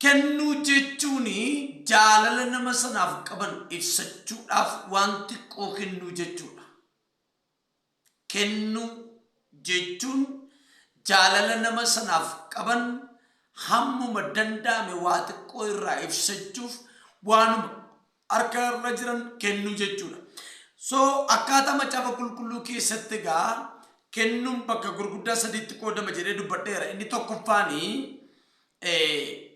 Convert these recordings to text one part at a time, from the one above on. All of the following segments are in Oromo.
kennuu jechuuni jaalala nama sanaaf qaban ibsachuudhaaf waan xiqqoo kennuu jechuudha. Kennuu jechuun jaalala nama sanaaf qaban hammuma danda'ame waa xiqqoo irraa ibsachuuf waanuma harka irra jiran kennuu jechuudha. So akkaataa macaafa qulqulluu keessatti gaa kennuun bakka gurguddaa sadiitti qoodama jedhee dubbadheera. Inni tokkoffaanii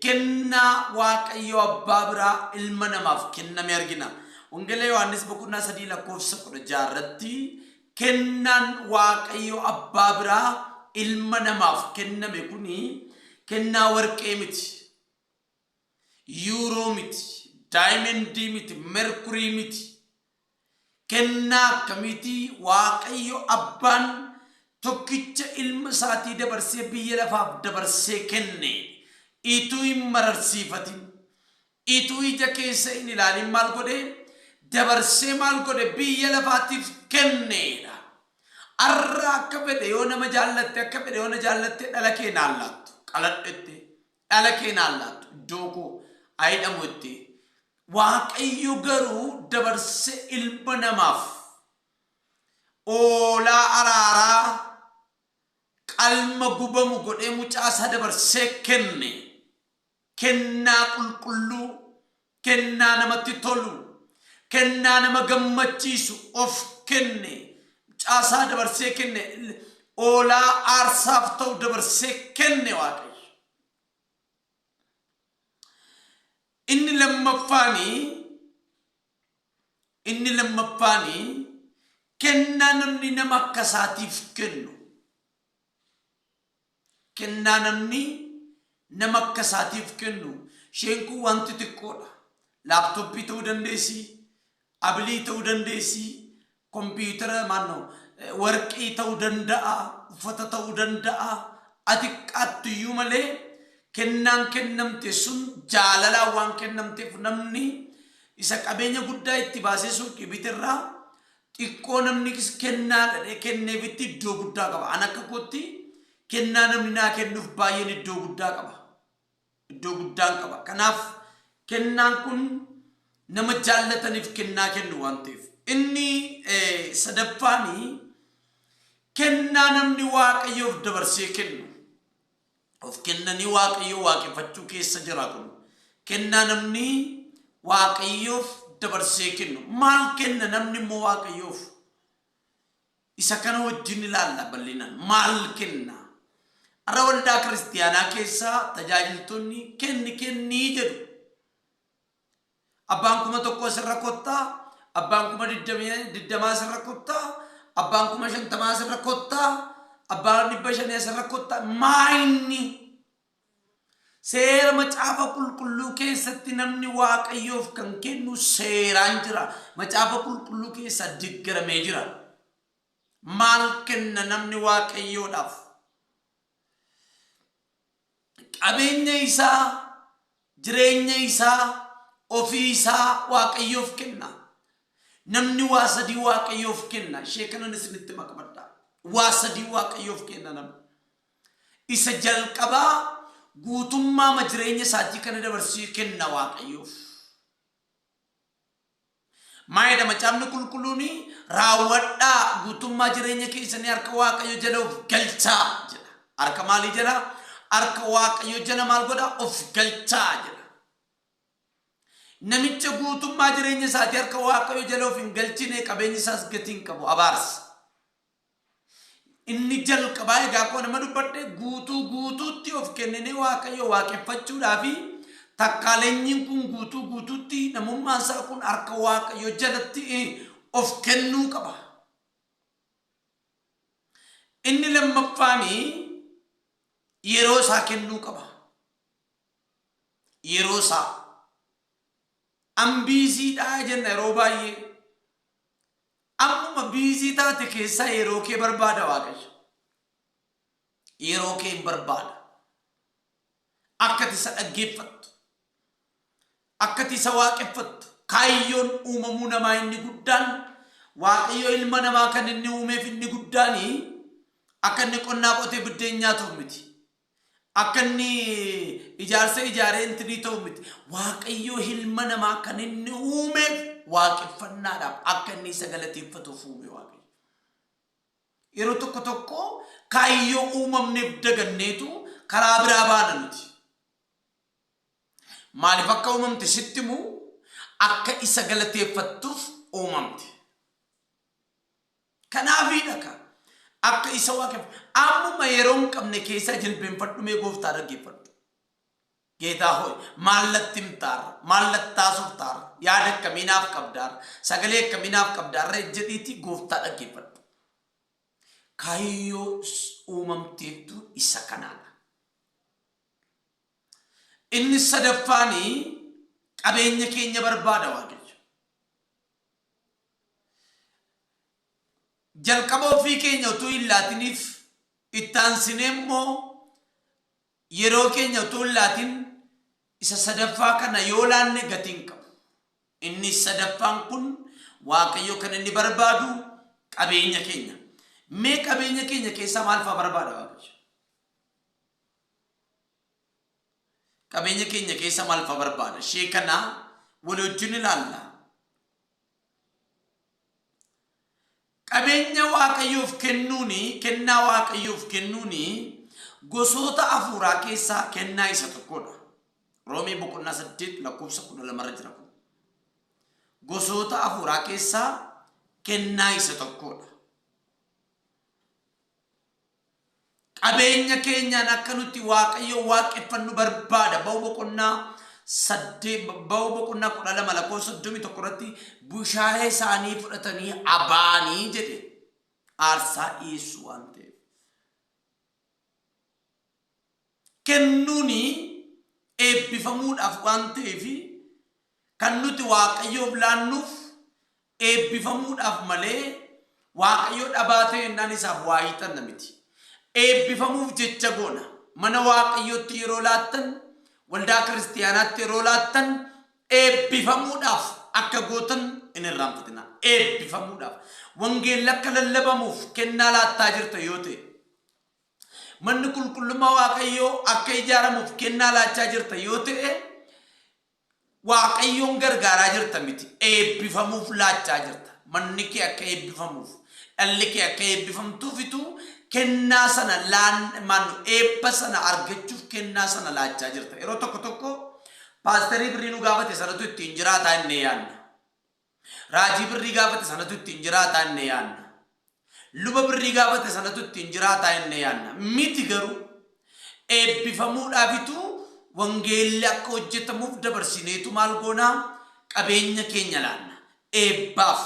kennaa Waaqayyo Abbaa biraa ilma namaaf kenname argina. Wangeela Yohaannis boqonnaa 3:16 irratti kennaan Waaqayyo Abbaa biraa ilma namaaf kenname kuni kennaa warqee miti, yuuroo miti, daayimendii miti, merkurii miti. Kennaa akkamiitii Waaqayyo Abbaan tokkicha ilma isaatii dabarsee biyya lafaaf dabarsee kenne. Itu hin mararsiifatin, itu ija keessa hin ilaalin maal godhe dabarsee maal godhe biyya lafaatiif kenneedha. Arra akka fedhe yoo nama jaallatte akka fedhe yoo na jaallatte dhala kee naan laattu qaladhette dhala kee naan laattu iddoo koo ayidhamu itti. Waaqayyo garuu dabarsee ilma namaaf oolaa araaraa qalma gubamu godhee mucaa isaa dabarsee kenne. Kennaa qulqulluu, kennaa namatti tolu, kennaa nama gammachiisu of kenne. Mucaa isaa dabarsee kenne. Oolaa aarsaaf ta'u dabarsee kenne Waaqayyo. Inni lammaffaanii kennaa namni nama akka isaatiif kennu. Kennaa namni nama akka isaatiif kennu. Isheen kun wanti xiqqoodha. Laaptooppii ta'uu dandeessi, abilii ta'uu dandeessi, kompiitara warqii ta'uu danda'a, uffata ta'uu danda'a. Ati xiqqaattuyyuu malee kennaan kennamte sun jaalalaan waan kennamteef namni isa qabeenya guddaa itti baasee suuqii bitirraa xiqqoo namni kennaa dhadhee kenneefitti iddoo guddaa qaba. An akka kootti kennaa namni naa kennuuf baay'een iddoo guddaa qaba. Iddoo guddaan qaba. Kanaaf kennaan kun nama jaallataniif kennaa kennu waan ta'eef. Inni sadaffaanii kennaa namni Waaqayyoof dabarsee kennu. Of kennanii Waaqayyoo waaqeffachuu keessa jira kun. Kennaa namni Waaqayyoof dabarsee kennu. Maal kenna namni immoo Waaqayyoof? Isa kana wajjin ilaalla bal'inaan. Maal kenna? Arra waldaa kiristiyaanaa keessaa tajaajiltoonni kennii jedhu. Abbaan 1,000 asirra kottaa, abbaan 20 asirra kottaa, abbaan 50 asirra kottaa, abbaan 500 asirra kottaa. Maayinni seera macaafa qulqulluu keessatti namni Waaqayyoof kan kennu seeraan jira. Macaafa qulqulluu keessa diggaramee jira. Maal kenna namni Waaqayyoodhaaf? Qabeenya isaa, jireenya isaa, ofii isaa Waaqayyoof kenna. Namni waa sadii Waaqayyoof kenna. Ishee kanan isinitti makabadha. Waa sadii Waaqayyoof kenna namni. Isa jalqabaa guutummaa jireenya isaatii kana dabarsee kenna Waaqayyoof. Maayidha macaafni qulqulluun raawwadhaa guutummaa jireenya keessanii harka Waaqayyo jala of galchaa jedha. Harka maalii jala? Harka Waaqayyo jala maal godha? Of galchaa jedha. Namicha guutummaa jireenya isaatii harka Waaqayyo jala of hin galchine qabeenyi isaas gatii hin qabu, abaarsa. Inni jalqabaa egaa akkuma nama dubbadhe guutuutti of kennine Waaqayyo waaqeffachuudhaafi takkaaleenyiin kun guutuutti namummaan isaa kun harka Waaqayyo jalatti of kennuu qaba. Inni lammaffaanii yeroo isaa kennuu qaba. Yeroo isaa ambiisiidhaa jenna yeroo baay'ee. Ammuma biizii taate keessaa yeroo kee barbaada Waaqayyo. Yeroo kee hin barbaada. Akkati isa dhaggeeffattu. Akkati isa waaqeffattu. Kaayyoon uumamuu namaa inni guddaan Waaqayyo ilma namaa kan inni uumeef inni guddaanii akka inni qonnaa qotee biddeen nyaatuuf miti. akkanni ijaarsa ijaaree intini ta'u miti. Waaqayyo ilma namaa kan inni uumeef waaqeffannaadhaaf akka inni isa galateeffatuuf uume Waaqayyo. Yeroo tokko tokko kaayyoo uumamneef daganneetu karaa biraa baana nuti. Maaliif akka uumamte sitti muu akka isa galateeffattuuf uumamte. Kanaafidha ka akka isa waaqeffatu ammuma yeroo hin qabne keessa jilbeenfadhu mee gooftaa dhaggeeffadhu. Geetaa hooy maallatti himtaarra maallattaasuuf taarra yaada akkamiinaaf qabdaarra sagalee akkamiinaaf qabdaarra jedhiitii gooftaa dhaggeeffadhu. Kaayyoo uumamteettu isa kanaadha. Inni sadaffaanii qabeenya keenya barbaada Waaqayyo. Jalqaba ofii keenya utuu hin laatiniif ittaansine immoo yeroo keenya utuu hin laatin isa sadaffaa kana yoo laanne gatiin qabu. Inni sadaffaan kun Waaqayyo kan inni barbaadu qabeenya keenya. Mee qabeenya keenya keessaa maal fa'aa barbaada Waaqayyo? Qabeenya keenya keessaa maal fa'aa barbaada? Ishee kana walii wajjin ilaalla. Qabeenya Waaqayyoof kennuuni, kennaa Waaqayyoof kennuuni gosoota afuuraa keessaa kennaa isa tokkodha. Roomee boqonnaa 8 lakkoofsa 12 jira kun. Gosoota afuuraa keessaa kennaa isa tokkodha. Qabeenya keenyaan akka nuti Waaqayyo waaqeffannu barbaada. Ba'uu boqonnaa 12 lakkoofsa 31 irratti bushaayee isaanii fudhatanii abaanii jedhe aarsaa dhiyeessu waan ta'eef. Kennuuni eebbifamuudhaaf waan ta'eef kan nuti Waaqayyoof laannuuf eebbifamuudhaaf malee Waaqayyo dhabaa ta'e innaan isaaf waa hiixanna miti. Eebbifamuuf jecha goona. Mana Waaqayyootti yeroo laattan waldaa kiristiyaanaatti yeroo laattan eebbifamuudhaaf akka gootan hin irraanfatina. Eebbifamuudhaaf wangeelli akka lallabamuuf kennaa laattaa jirta yoo ta'e manni qulqullummaa Waaqayyoo akka ijaaramuuf kennaa laachaa jirta yoo ta'e Waaqayyoon gargaaraa jirta miti. Eebbifamuuf laachaa jirta. Manni kee akka eebbifamuuf dhalli kee akka eebbifamtuufitu kennaa sana eebba sana argachuuf kennaa sana laachaa jirta. Yeroo tokko tokko paasterii birrii nu gaafate sanatu ittiin jiraataa inni yaanna. Raajii birrii gaafate sanatu ittiin jiraataa inni yaanna. Luba birrii gaafate sanatu ittiin jiraataa inni yaanna. Miti garuu eebbifamuudhaafitu wangeelli akka hojjetamuuf dabarsineetu maal goonaa qabeenya keenya laanna. Eebbaaf.